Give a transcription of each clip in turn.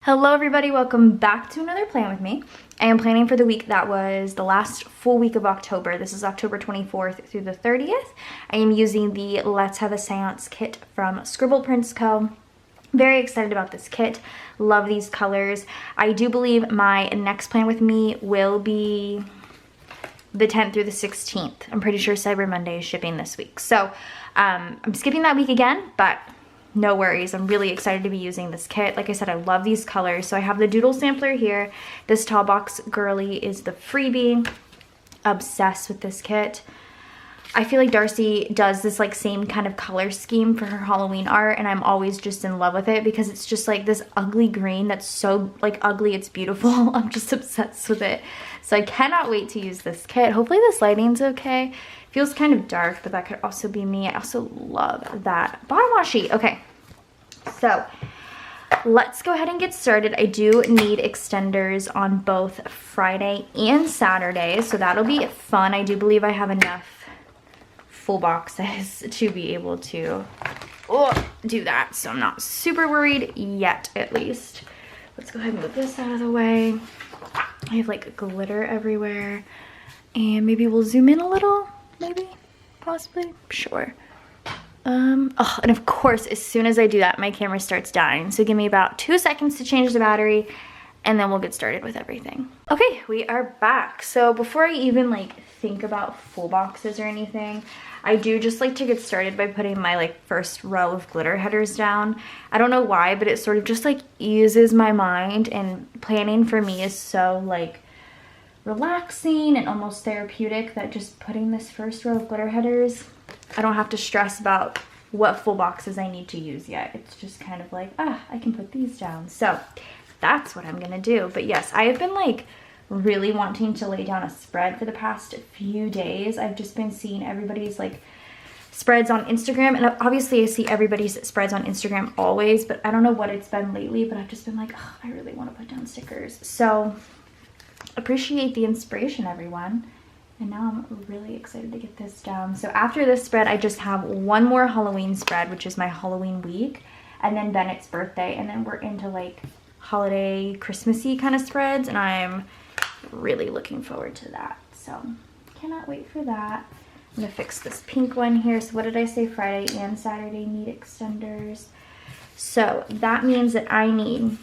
Hello everybody, welcome back to another plan with me. I am planning for the week that was the last full week of October. This is October 24th through the 30th. I am using the Let's Have a Seance kit from ScribblePrintsCo. Very excited about this kit. Love these colors. I do believe my next plan with me will be the 10th through the 16th. I'm pretty sure Cyber Monday is shipping this week. So I'm skipping that week again, but no worries. I'm really excited to be using this kit. Like I said, I love these colors. So I have the doodle sampler here. This tall box girly is the freebie. Obsessed with this kit. I feel like Darcy does this like same kind of color scheme for her Halloween art, and I'm always just in love with it because it's just like this ugly green that's so like ugly it's beautiful. I'm just obsessed with it. So I cannot wait to use this kit. Hopefully this lighting's okay. Feels kind of dark, but that could also be me. I also love that bottom washi. Okay, so let's go ahead and get started. I do need extenders on both Friday and Saturday, so that'll be fun. I do believe I have enough full boxes to be able to do that, so I'm not super worried yet, at least. Let's go ahead and move this out of the way. I have like glitter everywhere, and maybe we'll zoom in a little. Maybe, possibly, sure. Oh, and of course, as soon as I do that, my camera starts dying. So give me about 2 seconds to change the battery, and then we'll get started with everything. Okay, we are back. So before I even like think about full boxes or anything, I do just like to get started by putting my like first row of glitter headers down. I don't know why, but it sort of just like eases my mind, and planning for me is so like relaxing and almost therapeutic that just putting this first row of glitter headers, I don't have to stress about what full boxes I need to use yet. It's just kind of like, I can put these down. So that's what I'm gonna do. But yes, I have been like really wanting to lay down a spread for the past few days. I've just been seeing everybody's like spreads on Instagram, and obviously I see everybody's spreads on Instagram always, but I don't know what it's been lately, but I've just been like, I really want to put down stickers. So appreciate the inspiration, everyone. And now I'm really excited to get this down. So after this spread, I just have one more Halloween spread, which is my Halloween week, and then Bennett's birthday, and then we're into like holiday Christmassy kind of spreads, and I'm really looking forward to that. So cannot wait for that. I'm gonna fix this pink one here. So what did I say? Friday and Saturday need extenders. So that means that I need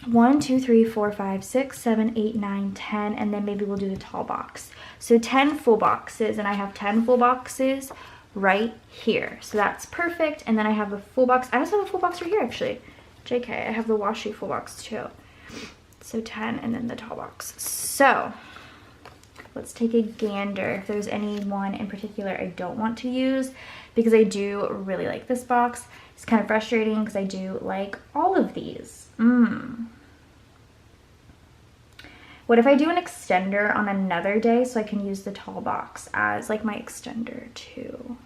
1, 2, 3, 4, 5, 6, 7, 8, 9, 10, and then maybe we'll do the tall box. So 10 full boxes, and I have 10 full boxes right here. So that's perfect. And then I have a full box. I also have a full box right here, actually. JK, I have the washi full box too. So 10, and then the tall box. So let's take a gander if there's any one in particular I don't want to use, because I do really like this box. It's kind of frustrating because I do like all of these. What if I do an extender on another day so I can use the tall box as like my extender too?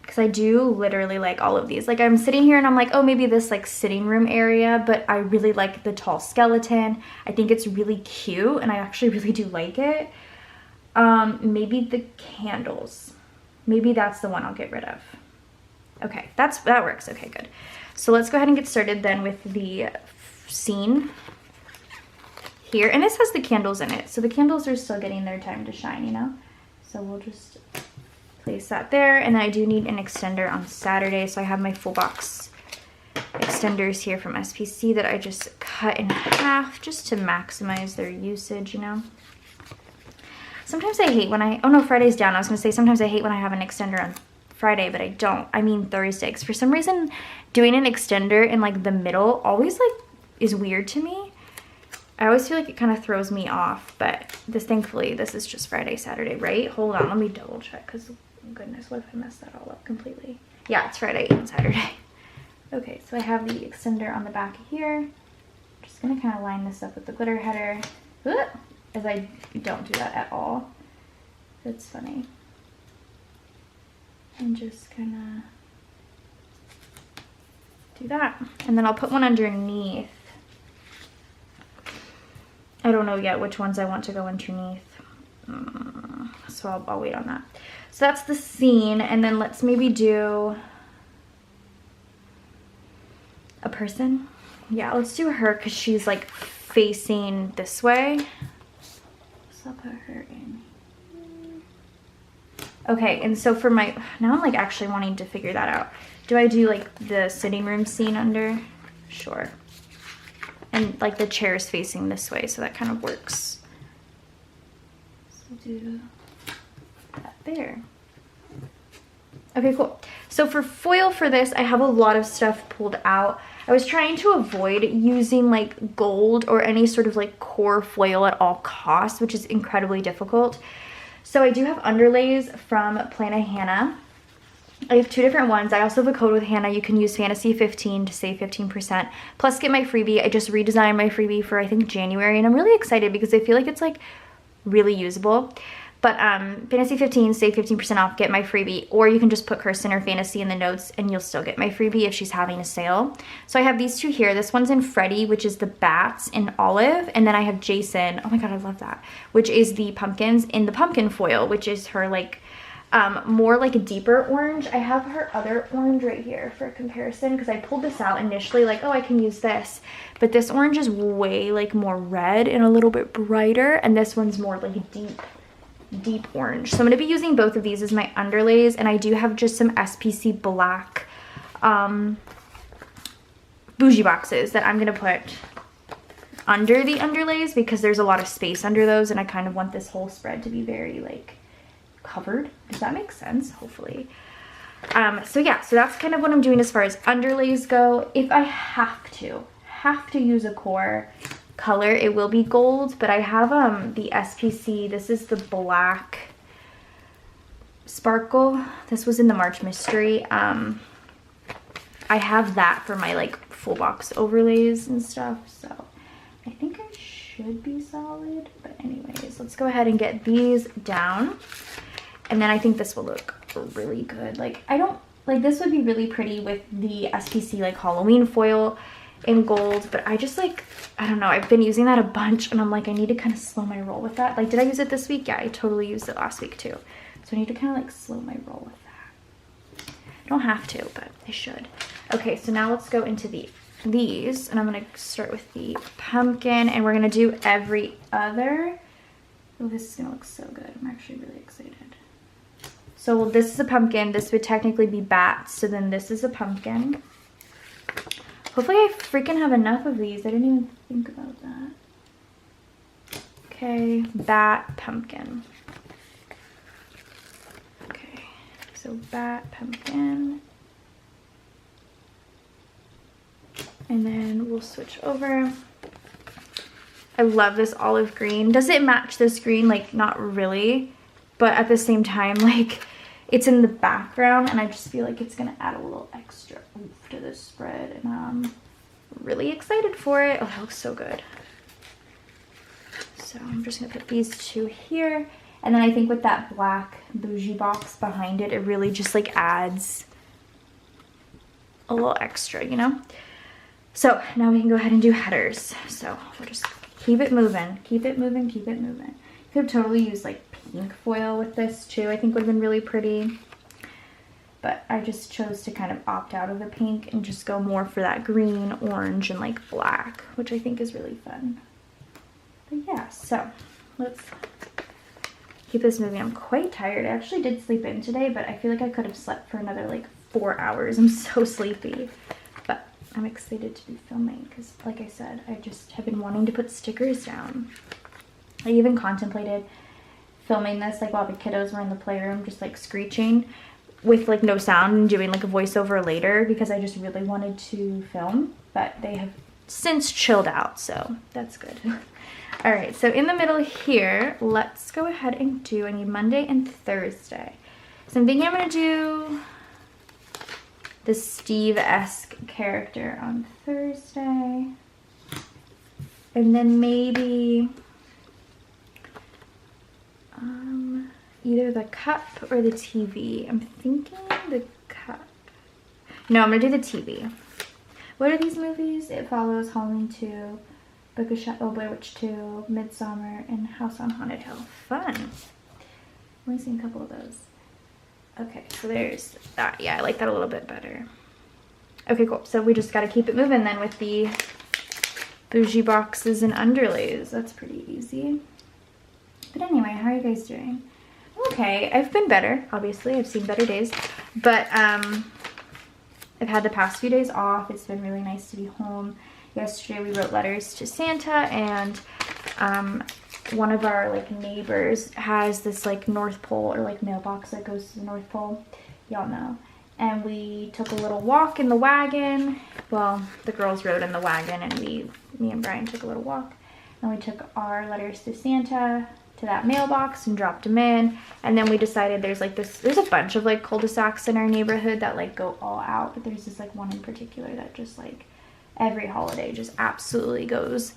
Because I do literally like all of these. Like I'm sitting here and I'm like, oh, maybe this like sitting room area, but I really like the tall skeleton. I think it's really cute, and I actually really do like it. Maybe the candles. Maybe that's the one I'll get rid of. Okay, that works. Okay, good. So let's go ahead and get started then with the scene here. And this has the candles in it, so the candles are still getting their time to shine, you know? So we'll just place that there. And then I do need an extender on Saturday, so I have my full box extenders here from SPC that I just cut in half just to maximize their usage, you know? Sometimes I hate when oh no, Friday's down. I was gonna say sometimes I hate when I have an extender on Friday, but I don't. I mean Thursday, 'cause for some reason doing an extender in like the middle always like is weird to me. I always feel like it kind of throws me off, but thankfully this is just Friday, Saturday, right? Hold on, let me double check, because goodness, what if I messed that all up completely? Yeah, it's Friday and Saturday. Okay, so I have the extender on the back here. Just gonna kind of line this up with the glitter header, as I don't do that at all. That's funny. And just kind of do that. And then I'll put one underneath. I don't know yet which ones I want to go underneath. So I'll wait on that. So that's the scene. And then let's maybe do a person. Yeah, let's do her because she's like facing this way. So I'll put her in. Okay, and so for my, now I'm like actually wanting to figure that out. Do I do like the sitting room scene under? Sure. And like the chair is facing this way, so that kind of works. So do that there. Okay, cool. So for foil for this, I have a lot of stuff pulled out. I was trying to avoid using like gold or any sort of like core foil at all costs, which is incredibly difficult. So I do have underlays from Plana Hannah. I have 2 different ones. I also have a code with Hannah. You can use Fantasy 15 to save 15%. Plus get my freebie. I just redesigned my freebie for I think January, and I'm really excited because I feel like it's like really usable. But Fantasy 15, save 15% off, get my freebie. Or you can just put Kirsten or Fantasy in the notes and you'll still get my freebie if she's having a sale. So I have these 2 here. This one's in Freddie, which is the bats in olive. And then I have Jason, oh my god, I love that, which is the pumpkins in the pumpkin foil, which is her like more like a deeper orange. I have her other orange right here for comparison because I pulled this out initially like, oh, I can use this. But this orange is way like more red and a little bit brighter. And this one's more like deep orange. So I'm going to be using both of these as my underlays, and I do have just some SPC black bougie boxes that I'm going to put under the underlays because there's a lot of space under those, and I kind of want this whole spread to be very like covered. Does that make sense? Hopefully. So yeah, so that's kind of what I'm doing as far as underlays go. If I have to use a core color, it will be gold, but I have the SPC. This is the black sparkle. This was in the March Mystery. I have that for my like full box overlays and stuff, so I think I should be solid. But anyways, let's go ahead and get these down, and then I think this will look really good. Like I don't like, this would be really pretty with the SPC like Halloween foil in gold, but I just like, I don't know, I've been using that a bunch and I'm like, I need to kind of slow my roll with that. Like, did I use it this week? Yeah, I totally used it last week too. So I need to kind of like slow my roll with that. I don't have to, but I should. Okay, so now let's go into these, and I'm gonna start with the pumpkin, and we're gonna do every other. Oh, this is gonna look so good. I'm actually really excited. So this is a pumpkin. This would technically be bats. So then this is a pumpkin. Hopefully I freaking have enough of these. I didn't even think about that. Okay, bat, pumpkin. Okay, so bat, pumpkin. And then we'll switch over. I love this olive green. Does it match this green? Like, not really. But at the same time, like, it's in the background, and I just feel like it's gonna add a little extra oomph to this spread, and I'm really excited for it. Oh, that looks so good. So I'm just gonna put these 2 here, and then I think with that black bougie box behind it, it really just like adds a little extra, you know? So now we can go ahead and do headers. So we'll just keep it moving, keep it moving, keep it moving. Could have totally used like pink foil with this too. I think would have been really pretty, but I just chose to kind of opt out of the pink and just go more for that green, orange, and like black, which I think is really fun. But yeah, so let's keep this moving. I'm quite tired. I actually did sleep in today, but I feel like I could have slept for another like 4 hours. I'm so sleepy, but I'm excited to be filming because, like I said, I just have been wanting to put stickers down. I even contemplated filming this like while the kiddos were in the playroom, just like screeching with like no sound and doing like a voiceover later because I just really wanted to film, but they have since chilled out, so that's good. All right, so in the middle here, let's go ahead and do, I need Monday and Thursday. So I'm thinking I'm gonna do the Steve-esque character on Thursday, and then maybe either the cup or the TV. I'm thinking the cup. No, I'm gonna do the TV. What are these movies? It Follows, Halloween 2, Book of Shadows, Blair Witch 2, Midsommar, and House on Haunted Hill. Fun. I've only seen a couple of those. Okay, so there's that. Yeah, I like that a little bit better. Okay, cool. So we just got to keep it moving then with the bougie boxes and underlays. That's pretty easy. But anyway, how are you guys doing? Okay, I've been better. Obviously, I've seen better days. But I've had the past few days off. It's been really nice to be home. Yesterday we wrote letters to Santa, and one of our like neighbors has this like North Pole or like mailbox that goes to the North Pole. Y'all know. And we took a little walk in the wagon. Well, the girls rode in the wagon, and me and Brian took a little walk. And we took our letters to Santa to that mailbox and dropped them in. And then we decided there's a bunch of like cul-de-sacs in our neighborhood that like go all out, but there's this like one in particular that just like every holiday just absolutely goes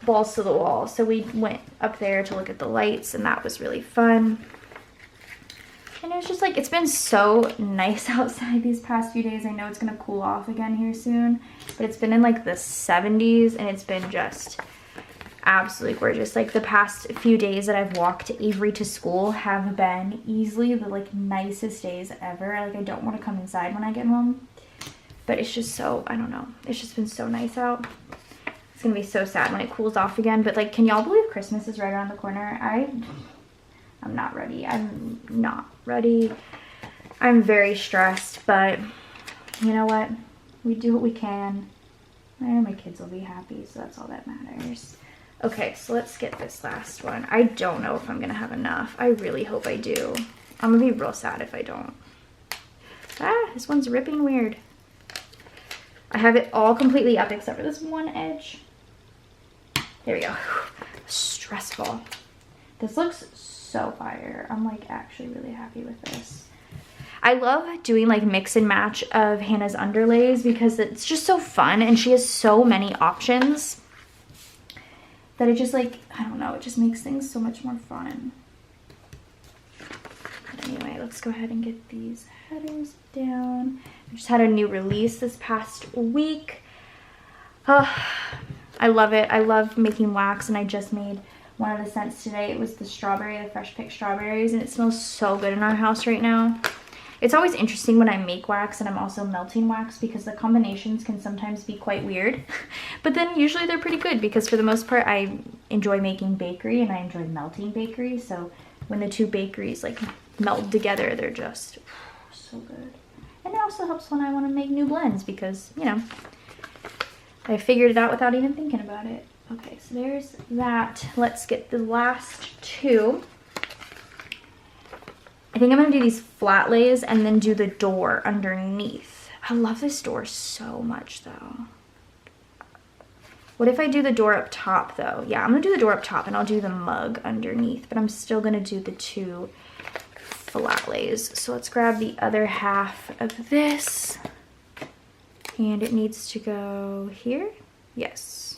balls to the wall. So we went up there to look at the lights, and that was really fun. And it was just like, it's been so nice outside these past few days. I know it's gonna cool off again here soon, but it's been in like the 70s, and it's been just absolutely gorgeous. Like the past few days that I've walked Avery to school have been easily the like nicest days ever. Like I don't want to come inside when I get home, but it's just so, I don't know, it's just been so nice out. It's gonna be so sad when it cools off again. But like, can y'all believe Christmas is right around the corner? I'm not ready. I'm not ready. I'm very stressed, but you know what? We do what we can. And my kids will be happy, so that's all that matters. Okay, so let's get this last one. I don't know if I'm gonna have enough. I really hope I do. I'm gonna be real sad if I don't. Ah, this one's ripping weird. I have it all completely up except for this one edge. There we go. Stressful. This looks so fire. I'm like actually really happy with this. I love doing like mix and match of Hannah's underlays because it's just so fun, and she has so many options that it just like, I don't know, it just makes things so much more fun. But anyway, let's go ahead and get these headers down. I just had a new release this past week. I love it. I love making wax, and I just made one of the scents today. It was the strawberry, the fresh picked strawberries, and it smells so good in our house right now. It's always interesting when I make wax and I'm also melting wax, because the combinations can sometimes be quite weird. But then usually they're pretty good, because for the most part I enjoy making bakery and I enjoy melting bakery. So when the two bakeries like meld together, they're just so good. And it also helps when I want to make new blends, because, you know, I figured it out without even thinking about it. Okay, so there's that. Let's get the last two. I think I'm going to do these flat lays and then do the door underneath. I love this door so much though. What if I do the door up top though? Yeah, I'm going to do the door up top and I'll do the mug underneath, but I'm still going to do the two flat lays. So let's grab the other half of this, and it needs to go here. Yes.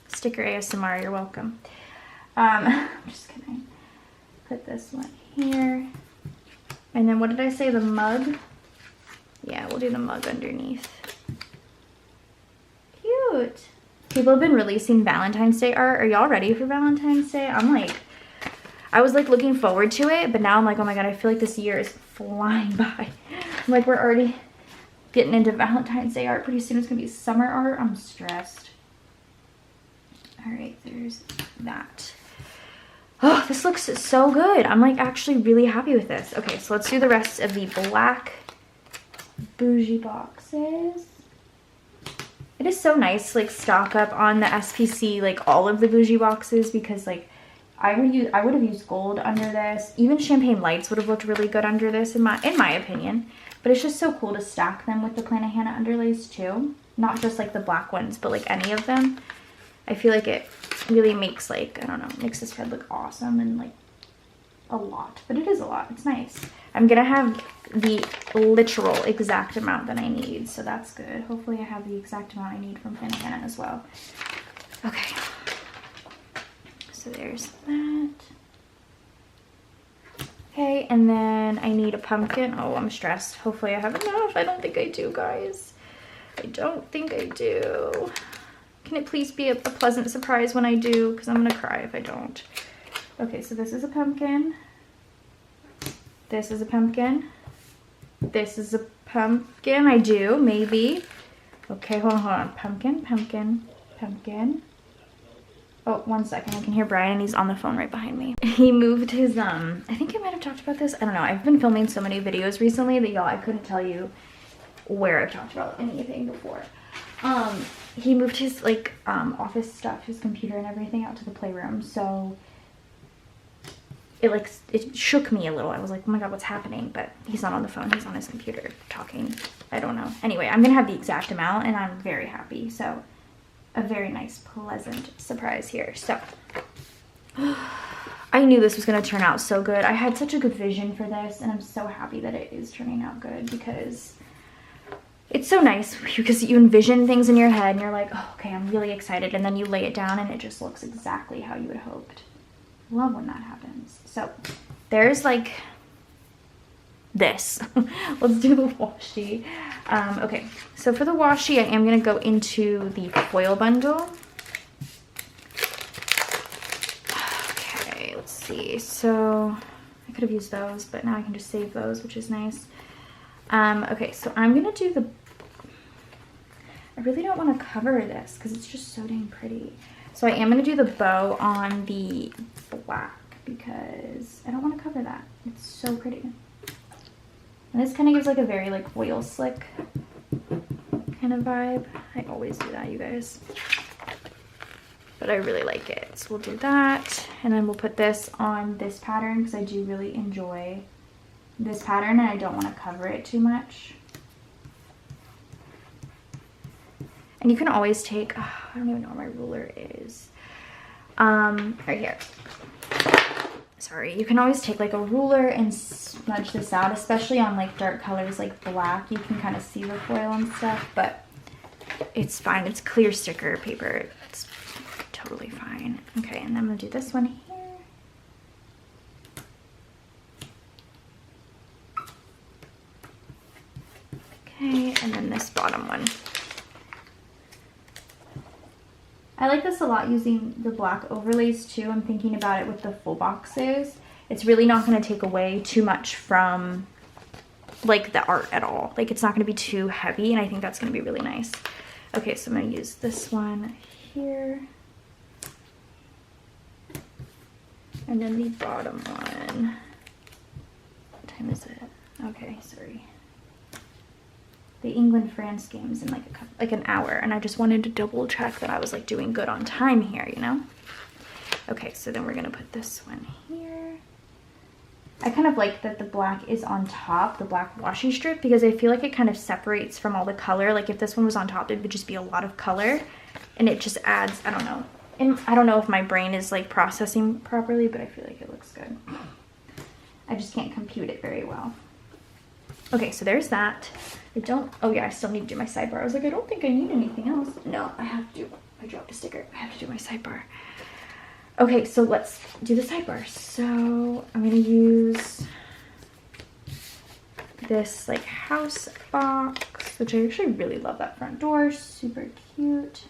Sticker ASMR, you're welcome. I'm just gonna put this one here. And then what did I say, the mug? Yeah, we'll do the mug underneath. Cute. People have been releasing Valentine's Day art. Are y'all ready for Valentine's Day? I was like looking forward to it, but now I'm like, oh my god, I feel like this year is flying by. I'm like, we're already getting into Valentine's Day art. Pretty soon it's gonna be summer art. I'm stressed. All right, there's that. Oh, this looks so good. I'm like actually really happy with this. Okay, so let's do the rest of the black bougie boxes. It is so nice to like stock up on the SPC, like all of the bougie boxes, because like I would have used gold under this. Even champagne lights would have looked really good under this in my opinion. But it's just so cool to stack them with the Planet Hannah underlays too. Not just like the black ones, but like any of them. I feel like it really makes like, I don't know, makes this head look awesome, and like a lot. But it is a lot. It's nice. I'm going to have the literal exact amount that I need, so that's good. Hopefully I have the exact amount I need from Planet Hannah as well. Okay. So there's that. Okay, and then I need a pumpkin. Oh, I'm stressed. Hopefully I have enough. I don't think I do, guys. I don't think I do. Can it please be a pleasant surprise when I do? Because I'm going to cry if I don't. Okay, so this is a pumpkin. This is a pumpkin. this is a pumpkin. I do, maybe. Okay, hold on. Pumpkin, pumpkin, pumpkin. Oh, 1 second. I can hear Brian and he's on the phone right behind me. He moved his, I think I might have talked about this. I don't know. I've been filming so many videos recently that y'all, I couldn't tell you where I've talked about anything before. He moved his, like, office stuff, his computer and everything out to the playroom. So it, like, it shook me a little. I was like, oh my God, what's happening? But he's not on the phone. He's on his computer talking. I don't know. Anyway, I'm going to have the exact amount and I'm very happy. So a very nice, pleasant surprise here. So I knew this was going to turn out so good. I had such a good vision for this and I'm so happy that it is turning out good because it's so nice because you envision things in your head and you're like, oh, okay, I'm really excited. And then you lay it down and it just looks exactly how you had hoped. Love when that happens. So there's like this. Let's do the washi. Okay, so for the washi, I am going to go into the foil bundle. Okay, let's see. So I could have used those, but now I can just save those, which is nice. Okay, so I'm going to do the... I really don't want to cover this because it's just so dang pretty. So I am going to do the bow on the black because I don't want to cover that. It's so pretty. And this kind of gives like a very like oil slick kind of vibe. I always do that, you guys. But I really like it. So we'll do that. And then we'll put this on this pattern because I do really enjoy this pattern and I don't want to cover it too much. And you can always take, oh, I don't even know where my ruler is. Right here. Sorry, you can always take like a ruler and smudge this out, especially on like dark colors like black. You can kind of see the foil and stuff, but it's fine. It's clear sticker paper. It's totally fine. Okay, and then I'm gonna do this one here. Okay, and then this bottom one. I like this a lot using the black overlays too. I'm thinking about it with the full boxes. It's really not going to take away too much from like the art at all. Like it's not going to be too heavy and I think that's going to be really nice. Okay, so I'm going to use this one here. And then the bottom one. What time is it? Okay, sorry. The England-France game's in like an hour, and I just wanted to double check that I was like doing good on time here, you know? Okay, so then we're gonna put this one here. I kind of like that the black is on top, the black washi strip, because I feel like it kind of separates from all the color. Like if this one was on top, it would just be a lot of color, and it just adds, I don't know. And I don't know if my brain is like processing properly, but I feel like it looks good. I just can't compute it very well. Okay, so there's that. I don't, oh yeah, I still need to do my sidebar. I was like, I don't think I need anything else. No, I have to, I dropped a sticker. I have to do my sidebar. Okay, so let's do the sidebar. So I'm gonna use this like house box, which I actually really love that front door, super cute.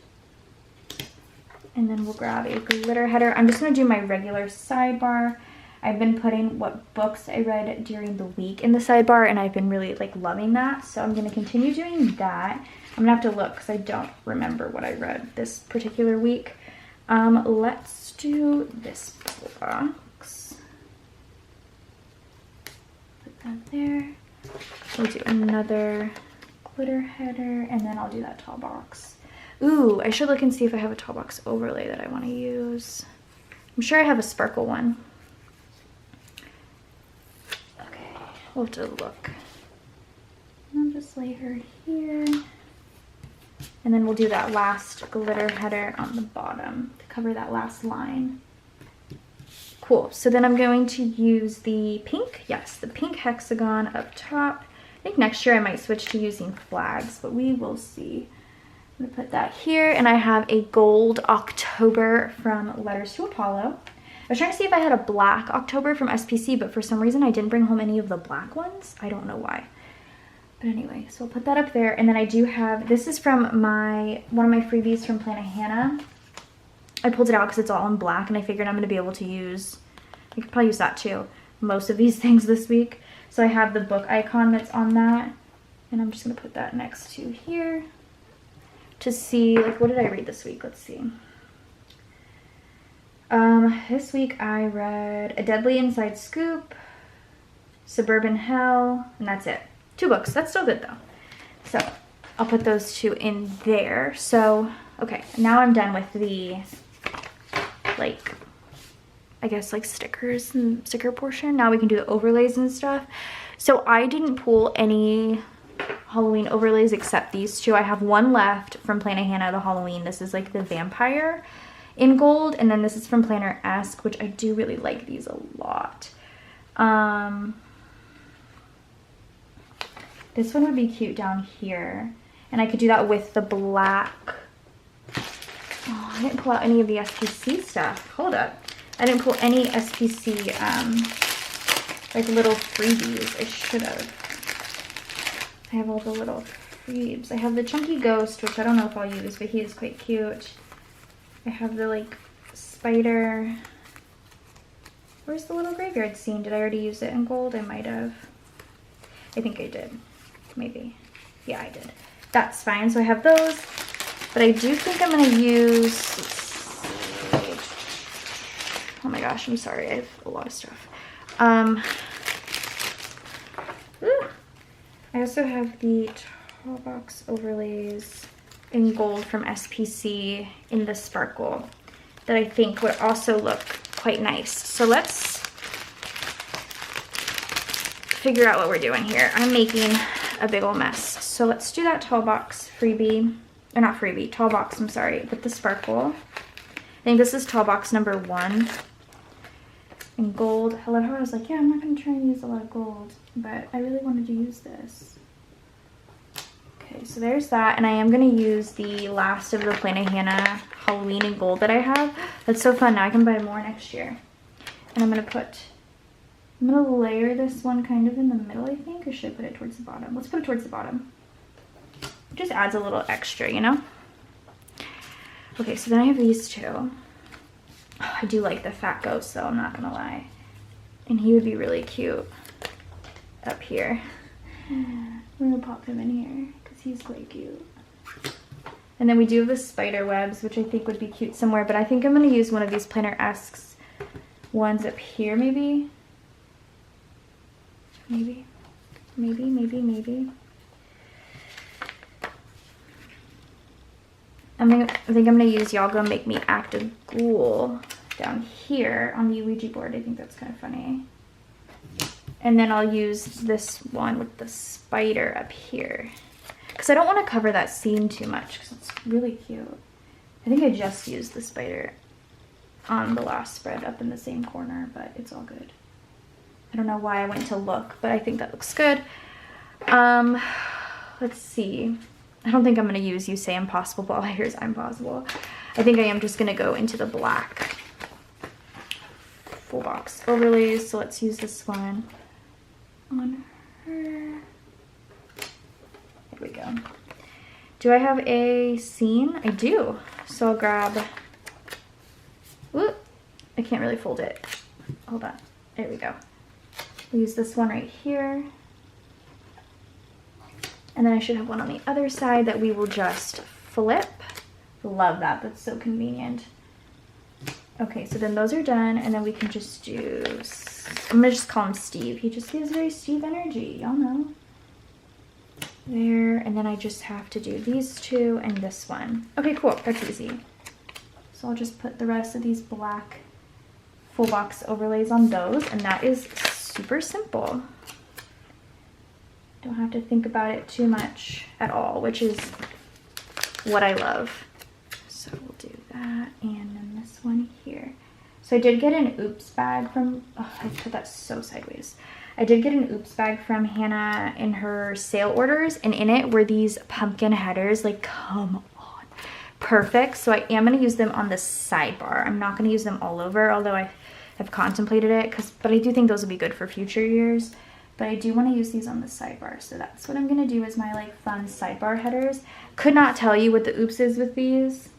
And then we'll grab a glitter header. I'm just gonna do my regular sidebar. I've been putting what books I read during the week in the sidebar and I've been really like loving that. So I'm going to continue doing that. I'm going to have to look because I don't remember what I read this particular week. Let's do this box. Put that there. We'll do another glitter header and then I'll do that tall box. Ooh, I should look and see if I have a tall box overlay that I want to use. I'm sure I have a sparkle one. We'll have to look. I'll just lay her here. And then we'll do that last glitter header on the bottom to cover that last line. Cool. So then I'm going to use the pink. Yes, the pink hexagon up top. I think next year I might switch to using flags, but we will see. I'm gonna put that here. And I have a gold October from Letters to Apollo. I was trying to see if I had a black October from SPC, but for some reason I didn't bring home any of the black ones. I don't know why. But anyway, so I'll put that up there. And then I do have, this is from one of my freebies from Planet Hannah. I pulled it out because it's all in black and I figured I'm going to be able to use, I could probably use that too, most of these things this week. So I have the book icon that's on that, and I'm just gonna put that next to here to see, like, what did I read this week? Let's see. This week I read A Deadly Inside Scoop, Suburban Hell, and that's it. 2 books. That's still good though. So I'll put those 2 in there. So, okay, now I'm done with the, like, I guess, like, stickers and sticker portion. Now we can do the overlays and stuff. So I didn't pull any Halloween overlays except these 2. I have one left from Planner Hannah, the Halloween. This is like the vampire in gold, and then this is from Planner-esque, which I do really like these a lot. This one would be cute down here, and I could do that with the black. Oh, I didn't pull out any of the SPC stuff. Hold up. I didn't pull any SPC, like, little freebies. I should have. I have all the little freebies. I have the Chunky Ghost, which I don't know if I'll use, but he is quite cute. I have the, like, spider. Where's the little graveyard scene? Did I already use it in gold? I might have. I think I did. Maybe. Yeah, I did. That's fine. So I have those. But I do think I'm going to use... Oh my gosh, I'm sorry. I have a lot of stuff. I also have the tall box overlays in gold from SPC in the sparkle that I think would also look quite nice. So let's figure out what we're doing here. I'm making a big old mess. So let's do that tall box freebie, or not freebie, tall box, I'm sorry, with the sparkle. I think this is tall box number 1 in gold. I love how I was like, yeah, I'm not going to try and use a lot of gold, but I really wanted to use this. Okay, so there's that, and I am going to use the last of the Planner Hannah Halloween in gold that I have. That's so fun. Now I can buy more next year. And I'm going to layer this one kind of in the middle, I think, or should I put it towards the bottom? Let's put it towards the bottom. It just adds a little extra, you know? Okay, so then I have these 2. Oh, I do like the fat ghost, though, I'm not going to lie. And he would be really cute up here. I'm going to pop him in here because he's quite cute. And then we do have the spider webs, which I think would be cute somewhere, but I think I'm going to use one of these Planner-esque ones up here, maybe. Maybe. I think I'm going to use Y'all Gonna Make Me Act a Ghoul down here on the Ouija board. I think that's kind of funny. And then I'll use this one with the spider up here. Because I don't want to cover that scene too much because it's really cute. I think I just used the spider on the last spread up in the same corner, but it's all good. I don't know why I went to look, but I think that looks good. Let's see. I don't think I'm going to use You Say Impossible, but all I hear is I'm possible. I think I am just going to go into the black full box overlays. So let's use this one on her. There we go. Do I have a scene? I do. So I'll grab, whoop, I can't really fold it. Hold on. There we go. We'll use this one right here. And then I should have one on the other side that we will just flip. Love that. That's so convenient. Okay, so then those are done. And then we can just do, I'm going to just call him Steve. He just gives very Steve energy. Y'all know. There. And then I just have to do these 2 and this one. Okay, cool. That's easy. So I'll just put the rest of these black full box overlays on those. And that is super simple. Don't have to think about it too much at all, which is what I love. So we'll do that, and then this one here. So I did get an oops bag from, oh, I put that so sideways. I did get an oops bag from Hannah in her sale orders, and in it were these pumpkin headers. Like, come on. Perfect. So I am going to use them on the sidebar. I'm not going to use them all over, although I have contemplated it, but I do think those will be good for future years. But I do want to use these on the sidebar. So that's what I'm going to do as my, like, fun sidebar headers. Could not tell you what the oops is with these.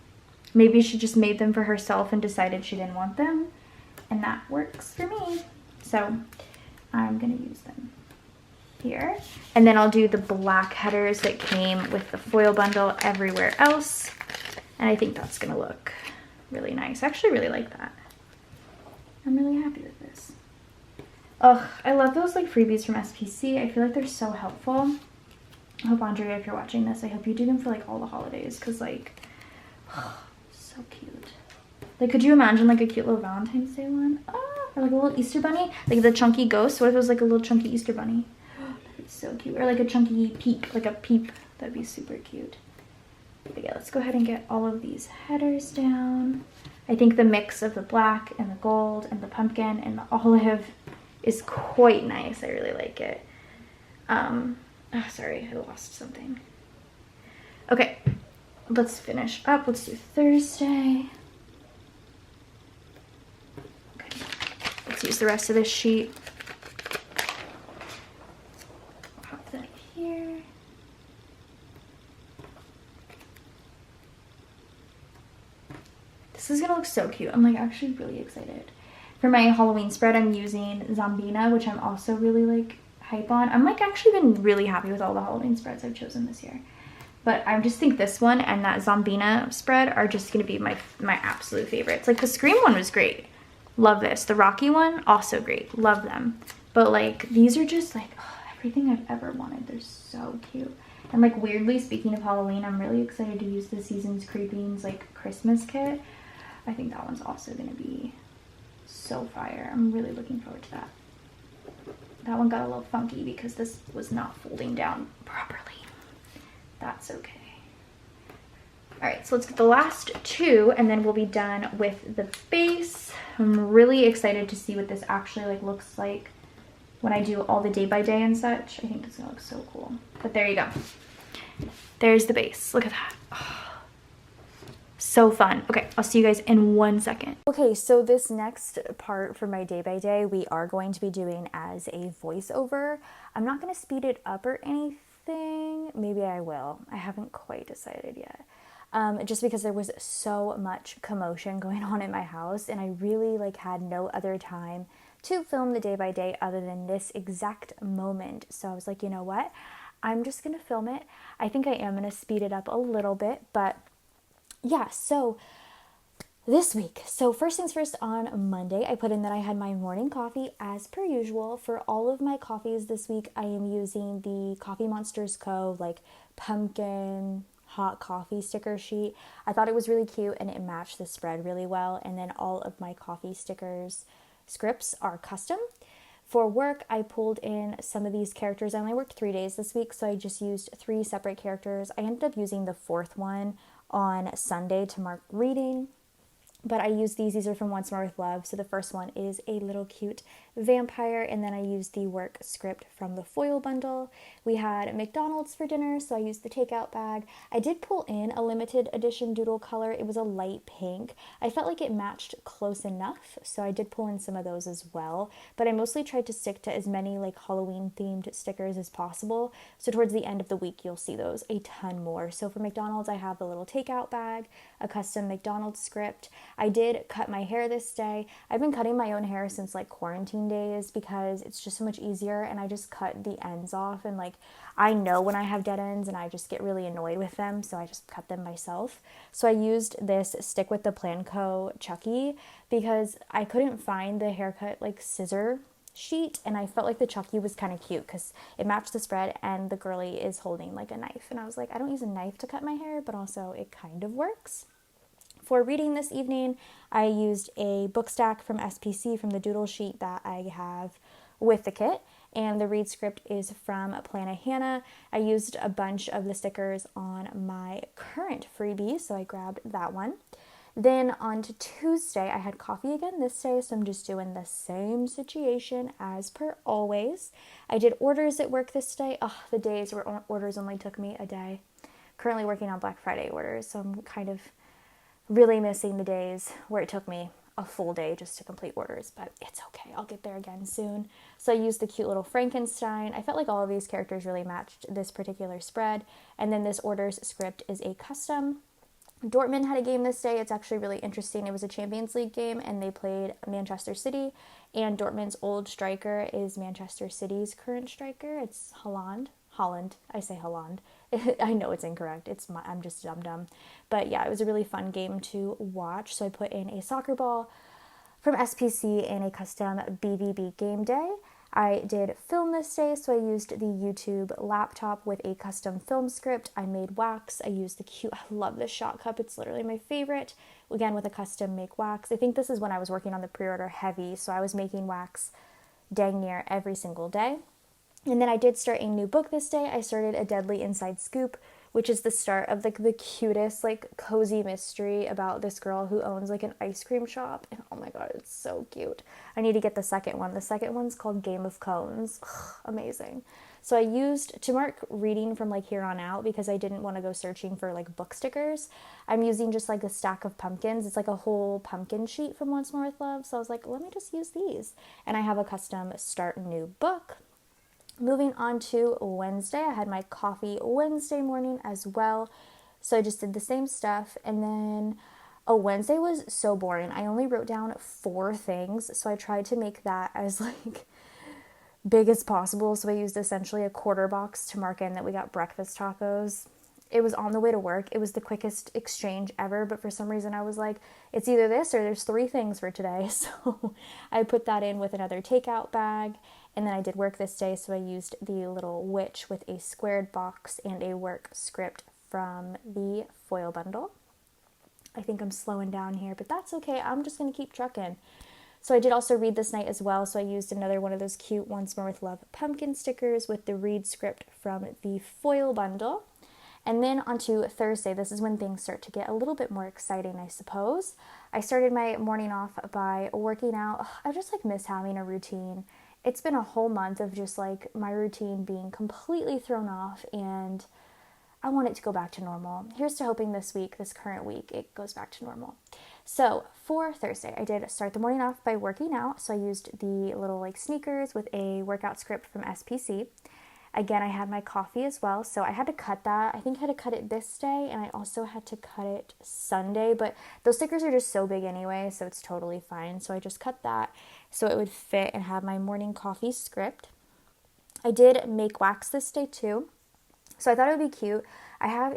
Maybe she just made them for herself and decided she didn't want them. And that works for me. So I'm going to use them. here. And then I'll do the black headers that came with the foil bundle everywhere else. And I think that's gonna look really nice. I actually really like that. I'm really happy with this. Oh, I love those like freebies from SPC. I feel like they're so helpful. I hope, Andrea, if you're watching this, I hope you do them for like all the holidays, because like, oh, so cute. Like, could you imagine like a cute little Valentine's Day one? Oh, or like a little Easter bunny, like the chunky ghost. What if it was like a little chunky Easter bunny? That'd be so cute. Or like a chunky peep, like a peep. That'd be super cute. But yeah, let's go ahead and get all of these headers down. I think the mix of the black and the gold and the pumpkin and the olive is quite nice. I really like it. Oh, sorry, I lost something. Okay, let's finish up. Let's do Thursday. Okay, let's use the rest of this sheet. Pop that here. This is gonna look so cute. I'm like actually really excited. For my Halloween spread, I'm using Zombina, which I'm also really like hype on. I'm like actually been really happy with all the Halloween spreads I've chosen this year. But I just think this one and that Zombina spread are just gonna be my absolute favorites. Like the Scream one was great. Love this. The Rocky one, also great. Love them. But like these are just like everything I've ever wanted. They're so cute. And like weirdly, speaking of Halloween, I'm really excited to use the Seasons Creepings like Christmas kit. I think that one's also gonna be so fire. I'm really looking forward to that. That one got a little funky because this was not folding down properly. That's okay. All right, so let's get the last two and then we'll be done with the base. I'm really excited to see what this actually like looks like when I do all the day by day and such. I think it's gonna look so cool. But there you go. There's the base. Look at that. Oh. So fun. Okay, I'll see you guys in 1 second. Okay, so this next part for my day by day, we are going to be doing as a voiceover. I'm not going to speed it up or anything. Maybe I will. I haven't quite decided yet. Just because there was so much commotion going on in my house and I really like had no other time to film the day by day other than this exact moment. So I was like, you know what? I'm just going to film it. I think I am going to speed it up a little bit, but yeah, so this week, so first things first, on Monday, I put in that I had my morning coffee as per usual. For all of my coffees this week, I am using the Coffee Monsters Co. like pumpkin hot coffee sticker sheet. I thought it was really cute and it matched the spread really well. And then all of my coffee stickers scripts are custom. For work, I pulled in some of these characters. I only worked 3 days this week, so I just used 3 separate characters. I ended up using the 4th one on Sunday to mark reading, but I used these are from Once More With Love. So the first one is a little cute vampire, and then I used the work script from the foil bundle. We had McDonald's for dinner, so I used the takeout bag. I did pull in a limited edition doodle color. It was a light pink. I felt like it matched close enough, so I did pull in some of those as well, but I mostly tried to stick to as many like Halloween themed stickers as possible. So towards the end of the week, you'll see those a ton more. So for McDonald's, I have the little takeout bag, a custom McDonald's script. I did cut my hair this day. I've been cutting my own hair since like quarantine days because it's just so much easier, and I just cut the ends off, and like I know when I have dead ends and I just get really annoyed with them, so I just cut them myself. So I used this Stick with the Plan Co. Chucky because I couldn't find the haircut like scissor sheet, and I felt like the Chucky was kind of cute because it matched the spread and the girly is holding like a knife, and I was like, I don't use a knife to cut my hair, but also it kind of works. For reading this evening, I used a book stack from SPC from the doodle sheet that I have with the kit, and the read script is from Plana Hannah. I used a bunch of the stickers on my current freebie, so I grabbed that one. Then on to Tuesday, I had coffee again this day, so I'm just doing the same situation as per always. I did orders at work this day. Oh, the days where orders only took me a day. Currently working on Black Friday orders, so I'm kind of really missing the days where it took me a full day just to complete orders, but it's okay. I'll get there again soon. So I used the cute little Frankenstein. I felt like all of these characters really matched this particular spread. And then this orders script is a custom. Dortmund had a game this day. It's actually really interesting. It was a Champions League game, and they played Manchester City, and Dortmund's old striker is Manchester City's current striker. It's Holland. I say Holland. I know it's incorrect. I'm just dumb. But yeah, it was a really fun game to watch. So I put in a soccer ball from SPC and a custom BVB game day. I did film this day, so I used the YouTube laptop with a custom film script. I made wax. I used I love this shot cup. It's literally my favorite. Again, with a custom make wax. I think this is when I was working on the pre-order heavy, so I was making wax dang near every single day. And then I did start a new book this day. I started A Deadly Inside Scoop, which is the start of the cutest, cozy mystery about this girl who owns an ice cream shop. And oh my god, it's so cute. I need to get the second one. The second one's called Game of Cones. Ugh, amazing. So I used, to mark reading from here on out, because I didn't want to go searching for book stickers, I'm using just a stack of pumpkins. It's a whole pumpkin sheet from Once More With Love. So I was like, let me just use these. And I have a custom Start New Book. Moving on to Wednesday, I had my coffee Wednesday morning as well. So I just did the same stuff. And then, Wednesday was so boring. I only wrote down 4 things. So I tried to make that as big as possible. So I used essentially a quarter box to mark in that we got breakfast tacos. It was on the way to work. It was the quickest exchange ever, but for some reason I was like, it's either this or there's 3 things for today. So I put that in with another takeout bag, and then I did work this day, so I used the little witch with a squared box and a work script from the foil bundle. I think I'm slowing down here, but that's okay. I'm just going to keep trucking. So I did also read this night as well, so I used another one of those cute Once More With Love pumpkin stickers with the read script from the foil bundle. And then onto Thursday, this is when things start to get a little bit more exciting, I suppose. I started my morning off by working out. I just miss having a routine. It's been a whole month of just my routine being completely thrown off, and I want it to go back to normal. Here's to hoping this current week, it goes back to normal. So for Thursday, I did start the morning off by working out. So I used the little sneakers with a workout script from SPC. Again, I had my coffee as well, so I had to cut that. I think I had to cut it this day, and I also had to cut it Sunday, but those stickers are just so big anyway, so it's totally fine. So I just cut that so it would fit and have my morning coffee script. I did make wax this day too, so I thought it would be cute. I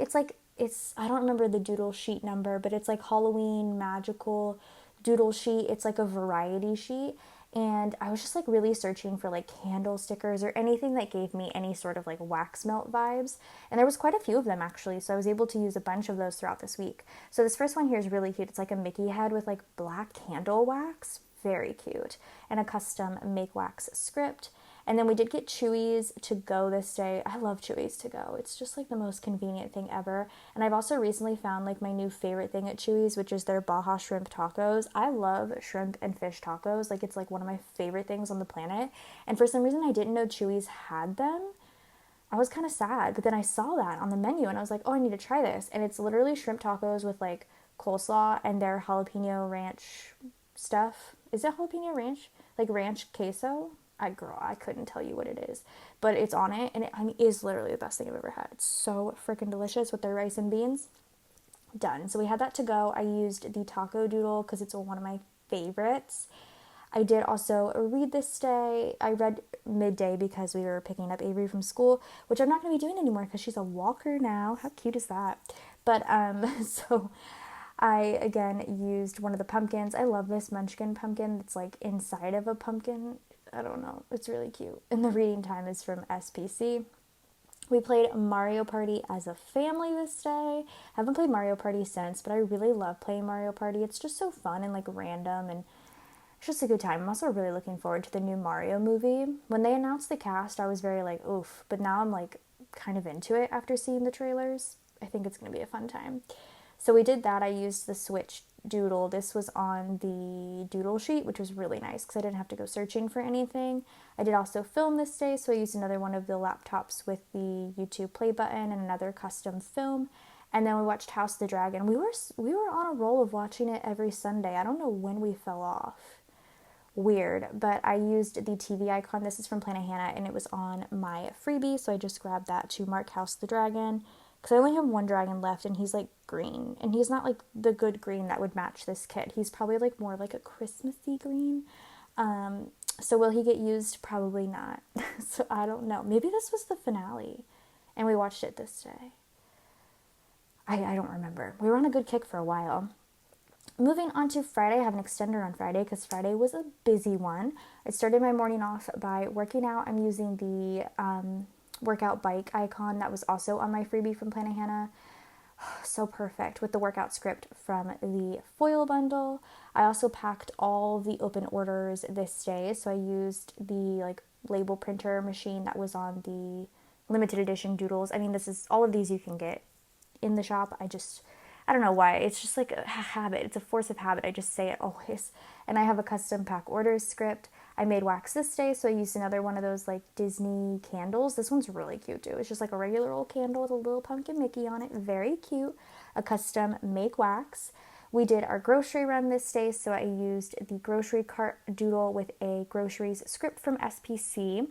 don't remember the doodle sheet number, but it's Halloween magical doodle sheet. It's a variety sheet. And I was just really searching for candle stickers or anything that gave me any sort of wax melt vibes. And there was quite a few of them actually. So I was able to use a bunch of those throughout this week. So this first one here is really cute. It's a Mickey head with black candle wax. Very cute. And a custom make wax script. And then we did get Chewy's to go this day. I love Chewy's to go. It's just the most convenient thing ever. And I've also recently found my new favorite thing at Chewy's, which is their Baja shrimp tacos. I love shrimp and fish tacos. It's one of my favorite things on the planet. And for some reason I didn't know Chewy's had them. I was kind of sad, but then I saw that on the menu and I was like, oh, I need to try this. And it's literally shrimp tacos with coleslaw and their jalapeno ranch stuff. Is it jalapeno ranch? Ranch queso? I couldn't tell you what it is, but it's on it, and it is literally the best thing I've ever had. It's so freaking delicious with their rice and beans. Done. So we had that to go. I used the taco doodle because it's one of my favorites. I did also read this day. I read midday because we were picking up Avery from school, which I'm not going to be doing anymore because she's a walker now. How cute is that? But so I again used one of the pumpkins. I love this munchkin pumpkin that's inside of a pumpkin. I don't know. It's really cute. And the reading time is from SPC. We played Mario Party as a family this day. Haven't played Mario Party since, but I really love playing Mario Party. It's just so fun and random, and it's just a good time. I'm also really looking forward to the new Mario movie. When they announced the cast, I was very oof, but now I'm kind of into it after seeing the trailers. I think it's going to be a fun time. So we did that. I used the Switch doodle. This was on the doodle sheet, which was really nice because I didn't have to go searching for anything. I did also film this day, so I used another one of the laptops with the YouTube play button and another custom film. And then we watched House of the Dragon. We were on a roll of watching it every Sunday. I don't know when we fell off. Weird, but I used the TV icon. This is from Planet Hannah, and it was on my freebie, so I just grabbed that to mark House of the Dragon. because I only have one dragon left, and he's like green, and he's not like the good green that would match this kit. He's probably like more like a Christmassy green. So will he get used? Probably not. So I don't know. Maybe this was the finale and we watched it this day. I don't remember. We were on a good kick for a while. Moving on to Friday, I have an extender on Friday because Friday was a busy one. I started my morning off by working out. I'm using the workout bike icon that was also on my freebie from Planet Hannah. So perfect with the workout script from the foil bundle. I also packed all the open orders this day, so I used the like label printer machine that was on the limited edition doodles. I mean, this is all of these you can get in the shop. I don't know why. It's just like a habit. It's a force of habit. I just say it always. And I have a custom pack orders script. I made wax this day, so I used another one of those like Disney candles. This one's really cute too. It's just like a regular old candle with a little pumpkin Mickey on it. Very cute. A custom make wax. We did our grocery run this day, so I used the grocery cart doodle with a groceries script from SPC.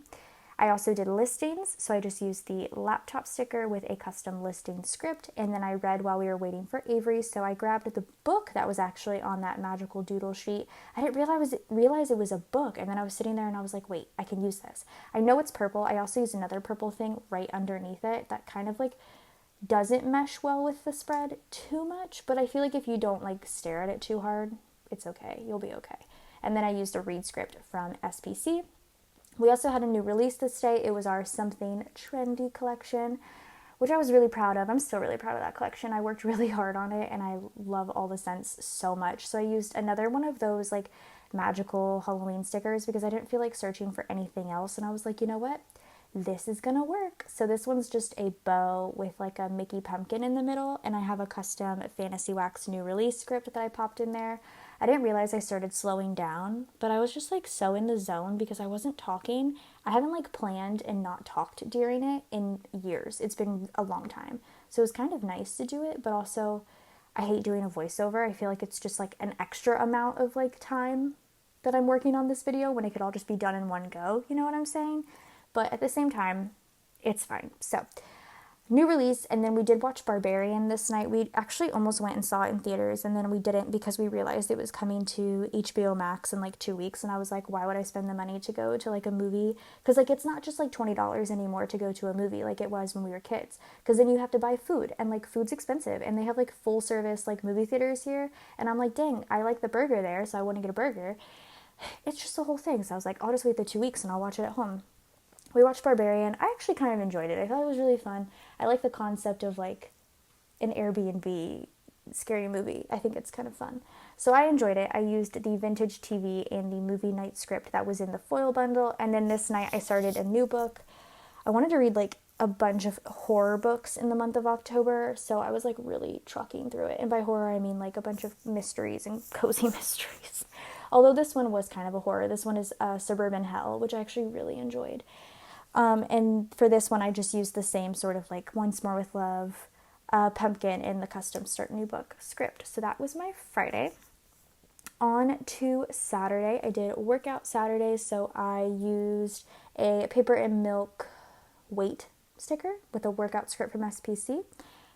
I also did listings, so I just used the laptop sticker with a custom listing script, and then I read while we were waiting for Avery, so I grabbed the book that was actually on that magical doodle sheet. I didn't realize it was a book, and then I was sitting there and I was like, wait, I can use this. I know it's purple. I also used another purple thing right underneath it that kind of like doesn't mesh well with the spread too much, but I feel like if you don't like stare at it too hard, it's okay. You'll be okay. And then I used a read script from SPC. We also had a new release this day. It was our Something Trendy collection, which I was really proud of. I'm still really proud of that collection. I worked really hard on it, and I love all the scents so much. So I used another one of those like magical Halloween stickers because I didn't feel like searching for anything else. And I was like, you know what? This is gonna work. So this one's just a bow with like a Mickey pumpkin in the middle, and I have a custom Fantasy Wax new release script that I popped in there. I didn't realize I started slowing down, but I was just like so in the zone because I wasn't talking. I haven't like planned and not talked during it in years. It's been a long time. So it was kind of nice to do it, but also I hate doing a voiceover. I feel like it's just like an extra amount of like time that I'm working on this video when it could all just be done in one go. You know what I'm saying? But at the same time, it's fine. So new release, and then we did watch Barbarian this night. We actually almost went and saw it in theaters, and then we didn't because we realized it was coming to HBO Max in like 2 weeks, and I was like, why would I spend the money to go to like a movie? Because like it's not just like $20 anymore to go to a movie like it was when we were kids, because then you have to buy food, and like food's expensive, and they have like full service like movie theaters here, and I'm like, dang, I like the burger there, so I want to get a burger. It's just the whole thing. So I was like, I'll just wait the 2 weeks and I'll watch it at home. We watched Barbarian. I actually kind of enjoyed it. I thought it was really fun. I like the concept of like an Airbnb scary movie. I think it's kind of fun. So I enjoyed it. I used the vintage TV and the movie night script that was in the foil bundle. And then this night I started a new book. I wanted to read like a bunch of horror books in the month of October. So I was like really trucking through it. And by horror, I mean like a bunch of mysteries and cozy mysteries. Although this one was kind of a horror. This one is Suburban Hell, which I actually really enjoyed. And for this one, I just used the same sort of like Once More with Love, pumpkin in the custom start new book script. So that was my Friday. On to Saturday, I did workout Saturday. So I used a paper and milk weight sticker with a workout script from SPC.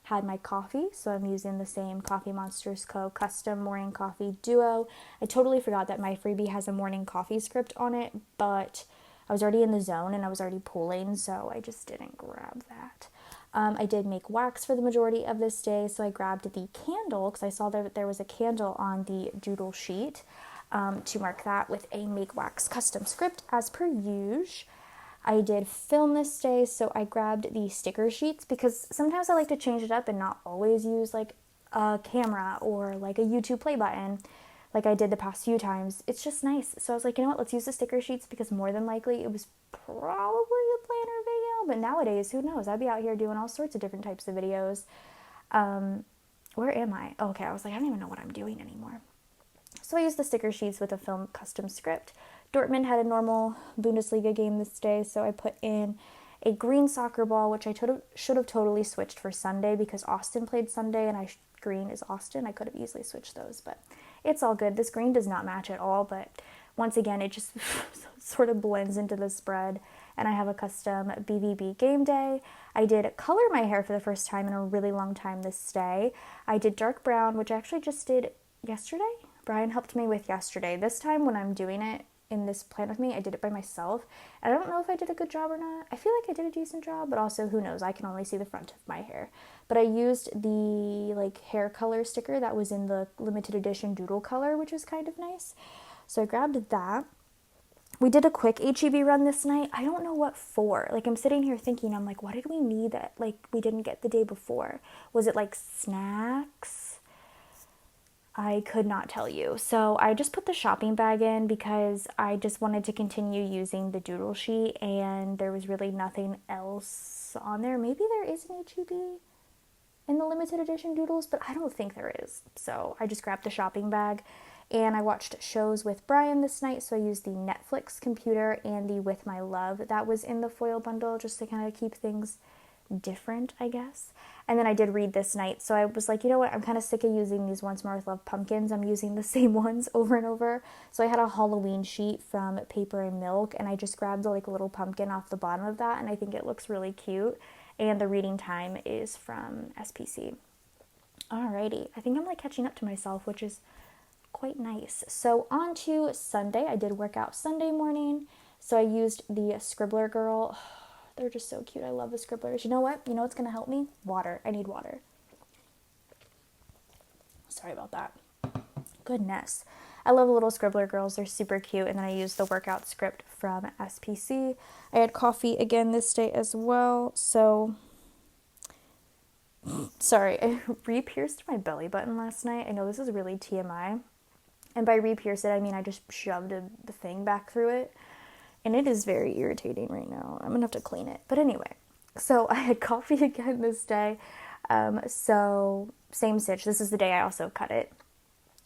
Had my coffee, so I'm using the same Coffee Monsters Co. custom morning coffee duo. I totally forgot that my freebie has a morning coffee script on it, but I was already in the zone and I was already pooling, so I just didn't grab that. I did make wax for the majority of this day, so I grabbed the candle because I saw that there was a candle on the doodle sheet to mark that with a make wax custom script as per usual. I did film this day, so I grabbed the sticker sheets because sometimes I like to change it up and not always use like a camera or like a YouTube play button like I did the past few times. It's just nice. So I was like, you know what, let's use the sticker sheets because more than likely it was probably a planner video, but nowadays, who knows? I'd be out here doing all sorts of different types of videos. Where am I? Oh, okay, I was like, I don't even know what I'm doing anymore. So I used the sticker sheets with a film custom script. Dortmund had a normal Bundesliga game this day, so I put in a green soccer ball, which I should have totally switched for Sunday because Austin played Sunday and green is Austin. I could have easily switched those, but it's all good. This green does not match at all, but once again, it just sort of blends into the spread. And I have a custom BVB game day. I did color my hair for the first time in a really long time this day. I did dark brown, which I actually just did yesterday. Brian helped me with yesterday. This time when I'm doing it in this plan with me, I did it by myself. And I don't know if I did a good job or not. I feel like I did a decent job, but also who knows? I can only see the front of my hair. But I used the like hair color sticker that was in the limited edition doodle color, which is kind of nice. So I grabbed that. We did a quick HEB run this night. I don't know what for. Like, I'm sitting here thinking, I'm like, what did we need that, like, we didn't get the day before? Was it, like, snacks? I could not tell you. So I just put the shopping bag in because I just wanted to continue using the doodle sheet, and there was really nothing else on there. Maybe there is an HEB in the limited edition doodles, but I don't think there is. So I just grabbed the shopping bag. And I watched shows with Brian this night, so I used the Netflix computer and the With My Love that was in the foil bundle just to kind of keep things different, I guess. And then I did read this night, so I was like, you know what, I'm kind of sick of using these Once More With Love pumpkins. I'm using the same ones over and over. So I had a Halloween sheet from Paper and Milk, and I just grabbed a like little pumpkin off the bottom of that, and I think it looks really cute. And the reading time is from SPC. Alrighty, I think I'm like catching up to myself, which is quite nice. So on to Sunday. I did work out Sunday morning. So I used the Scribbler Girl. They're just so cute. I love the Scribblers. You know what? You know what's going to help me? Water. I need water. Sorry about that. Goodness. I love the little Scribbler girls. They're super cute. And then I used the workout script from SPC. I had coffee again this day as well. So sorry, I re-pierced my belly button last night. I know this is really TMI. And by re-pierce it, I mean I just shoved the thing back through it. And it is very irritating right now. I'm going to have to clean it. But anyway, so I had coffee again this day. So same stitch. This is the day I also cut it.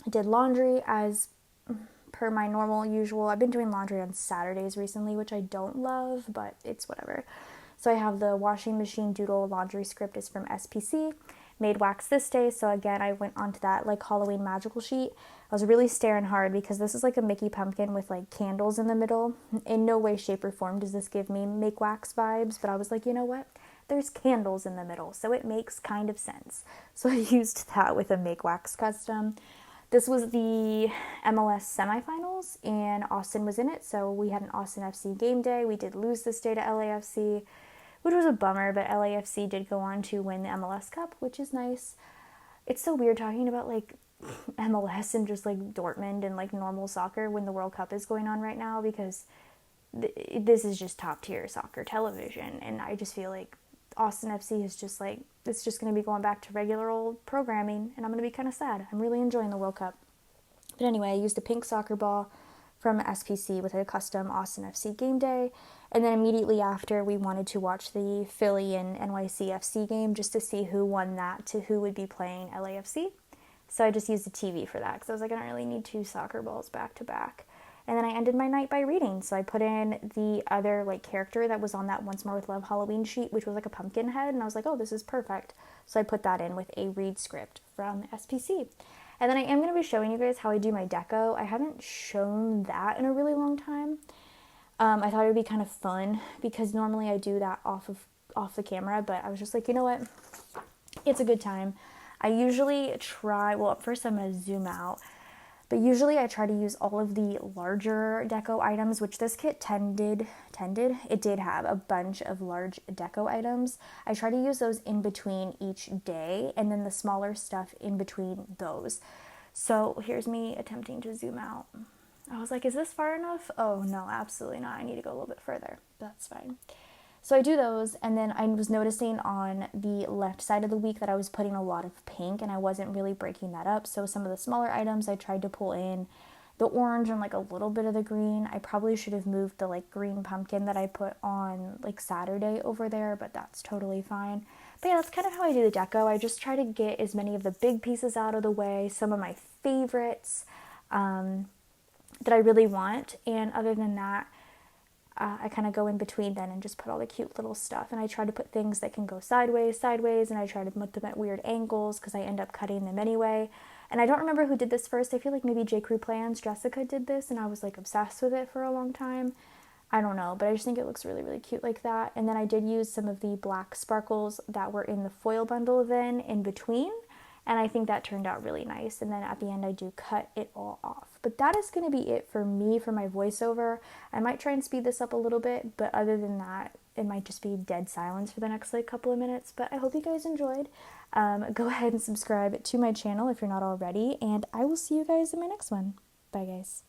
I did laundry as per my normal usual. I've been doing laundry on Saturdays recently, which I don't love, but it's whatever. So I have the washing machine doodle laundry script is from SPC. Made wax this day, so again I went onto that like Halloween magical sheet. I was really staring hard because this is like a Mickey pumpkin with like candles in the middle. In no way, shape, or form does this give me make wax vibes, but I was like, you know what? There's candles in the middle, so it makes kind of sense. So I used that with a make wax custom. This was the MLS semifinals, and Austin was in it, so we had an Austin FC game day. We did lose this day to LAFC, which was a bummer, but LAFC did go on to win the MLS Cup, which is nice. It's so weird talking about like MLS and just like Dortmund and like normal soccer when the World Cup is going on right now, because this is just top tier soccer television, and I just feel like Austin FC is just like, it's just going to be going back to regular old programming, and I'm going to be kind of sad. I'm really enjoying the World Cup. But anyway, I used a pink soccer ball from SPC with a custom Austin FC game day. And then immediately after, we wanted to watch the Philly and NYCFC game just to see who won that to who would be playing LAFC. So I just used the TV for that because I was like, I don't really need two soccer balls back to back. And then I ended my night by reading. So I put in the other like character that was on that Once More With Love Halloween sheet, which was like a pumpkin head. And I was like, oh, this is perfect. So I put that in with a read script from SPC. And then I am going to be showing you guys how I do my deco. I haven't shown that in a really long time. I thought it would be kind of fun because normally I do that off the camera, but I was just like, you know what? It's a good time. I usually try, well, at first I'm going to zoom out, but usually I try to use all of the larger deco items, which this kit it did have a bunch of large deco items. I try to use those in between each day, and then the smaller stuff in between those. So here's me attempting to zoom out. I was like, is this far enough? Oh no, absolutely not. I need to go a little bit further. That's fine. So I do those, and then I was noticing on the left side of the week that I was putting a lot of pink, and I wasn't really breaking that up. So some of the smaller items I tried to pull in the orange and like a little bit of the green. I probably should have moved the like green pumpkin that I put on like Saturday over there, but that's totally fine. But yeah, that's kind of how I do the deco. I just try to get as many of the big pieces out of the way, some of my favorites that I really want, and other than that, I kind of go in between then and just put all the cute little stuff. And I try to put things that can go sideways, and I try to put them at weird angles because I end up cutting them anyway. And I don't remember who did this first. I feel like maybe J. Crew Plans, Jessica did this, and I was like obsessed with it for a long time. I don't know, but I just think it looks really, really cute like that. And then I did use some of the black sparkles that were in the foil bundle then in between. And I think that turned out really nice. And then at the end, I do cut it all off. But that is going to be it for me for my voiceover. I might try and speed this up a little bit, but other than that, it might just be dead silence for the next like couple of minutes. But I hope you guys enjoyed. Go ahead and subscribe to my channel if you're not already. And I will see you guys in my next one. Bye, guys.